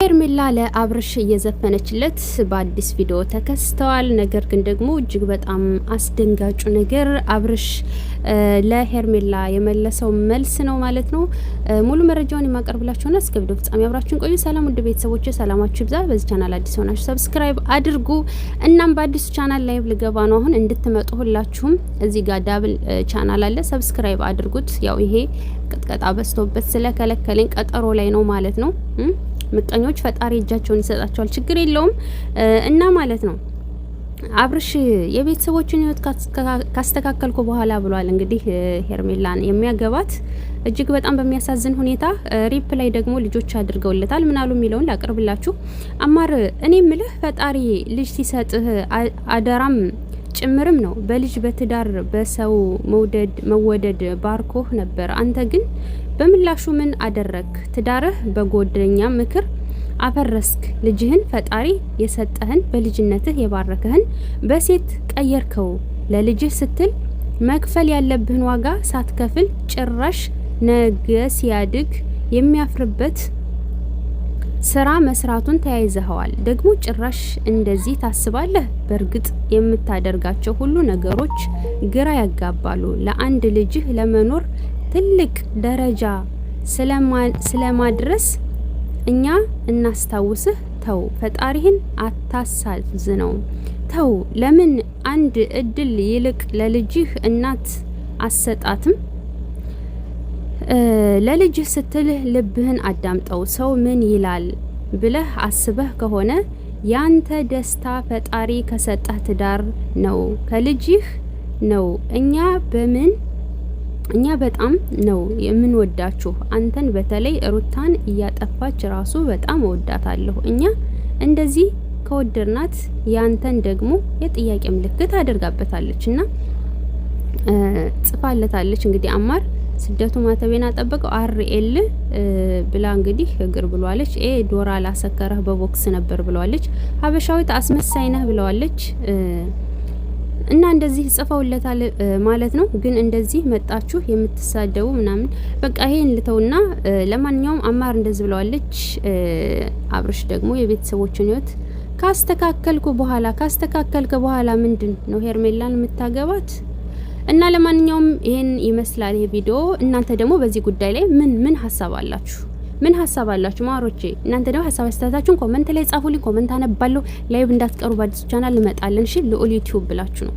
ሄርሜላ ለአብርሽ እየዘፈነችለት በአዲስ ቪዲዮ ተከስተዋል። ነገር ግን ደግሞ እጅግ በጣም አስደንጋጩ ነገር አብርሽ ለሄርሜላ የመለሰው መልስ ነው ማለት ነው። ሙሉ መረጃውን የማቀርብላችሁና እስከ ቪዲዮ ፍጻሜ አብራችሁን ቆዩ። ሰላም ውድ ቤተሰቦች፣ ሰላማችሁ ይብዛ። በዚህ ቻናል አዲስ ሆናችሁ ሰብስክራይብ አድርጉ። እናም በአዲሱ ቻናል ላይ ልገባ ነው አሁን እንድትመጡ ሁላችሁም እዚህ ጋር ዳብል ቻናል አለ፣ ሰብስክራይብ አድርጉት። ያው ይሄ ቅጥቀጣ በዝቶበት ስለከለከለኝ ቀጠሮ ላይ ነው ማለት ነው። ምቀኞች ፈጣሪ እጃቸውን ይሰጣቸዋል፣ ችግር የለውም እና ማለት ነው። አብርሽ የቤተሰቦችን ህይወት ካስተካከልኩ በኋላ ብሏል። እንግዲህ ሄርሜላን የሚያገባት እጅግ በጣም በሚያሳዝን ሁኔታ ሪፕ ላይ ደግሞ ልጆች አድርገውለታል። ምናሉ የሚለውን ላቅርብላችሁ። አማር እኔ ምልህ ፈጣሪ ልጅ ሲሰጥህ አደራም ጭምርም ነው በልጅ በትዳር በሰው መወደድ ባርኮህ ነበር። አንተ ግን በምላሹ ምን አደረክ? ትዳርህ በጎደኛ ምክር አፈረስክ። ልጅህን ፈጣሪ የሰጠህን በልጅነትህ የባረከህን በሴት ቀየርከው። ለልጅህ ስትል መክፈል ያለብህን ዋጋ ሳትከፍል ጭራሽ ነገ ሲያድግ የሚያፍርበት ስራ መስራቱን ተያይዘኸዋል። ደግሞ ጭራሽ እንደዚህ ታስባለህ? በእርግጥ የምታደርጋቸው ሁሉ ነገሮች ግራ ያጋባሉ። ለአንድ ልጅህ ለመኖር ትልቅ ደረጃ ስለማድረስ እኛ እናስታውስህ። ተው፣ ፈጣሪህን አታሳዝነው። ተው፣ ለምን አንድ እድል ይልቅ ለልጅህ እናት አሰጣትም? ለልጅህ ስትል ልብህን አዳምጠው። ሰው ምን ይላል ብለህ አስበህ ከሆነ ያንተ ደስታ ፈጣሪ ከሰጠህ ትዳር ነው፣ ከልጅህ ነው። እኛ በጣም ነው የምንወዳችሁ። አንተን በተለይ ሩታን እያጠፋች ራሱ በጣም እወዳታለሁ። እኛ እንደዚህ ከወደድናት ያንተን ደግሞ የጥያቄ ምልክት አድርጋበታለች እና ጽፋለታለች። እንግዲህ አማር ስደቱ ማተቤና ጠበቀው አርኤል ብላ እንግዲህ እግር ብሏለች። ዶራ ላሰከረህ በቦክስ ነበር ብለዋለች። ሀበሻዊት አስመሳይ ነህ ብለዋለች። እና እንደዚህ ጽፈውለታል ማለት ነው። ግን እንደዚህ መጣችሁ የምትሳደቡ ምናምን በቃ ይሄን ልተውና ለማንኛውም አማር እንደዚህ ብለዋለች። አብርሽ ደግሞ የቤተሰቦችን ህይወት ካስተካከልከ በኋላ ምንድን ነው ሄርሜላን የምታገባት? እና ለማንኛውም ይሄን ይመስላል ይሄ ቪዲዮ። እናንተ ደግሞ በዚህ ጉዳይ ላይ ምን ሀሳብ አላችሁ? ማሮቼ? እናንተ ደግሞ ሀሳብ አስተያየታችሁን ኮሜንት ላይ ጻፉልኝ። ኮሜንት አነባለሁ። ላይቭ እንዳትቀሩ፣ በአዲሱ ቻናል እንመጣለን። እሺ ልዑል ዩቲዩብ ብላችሁ ነው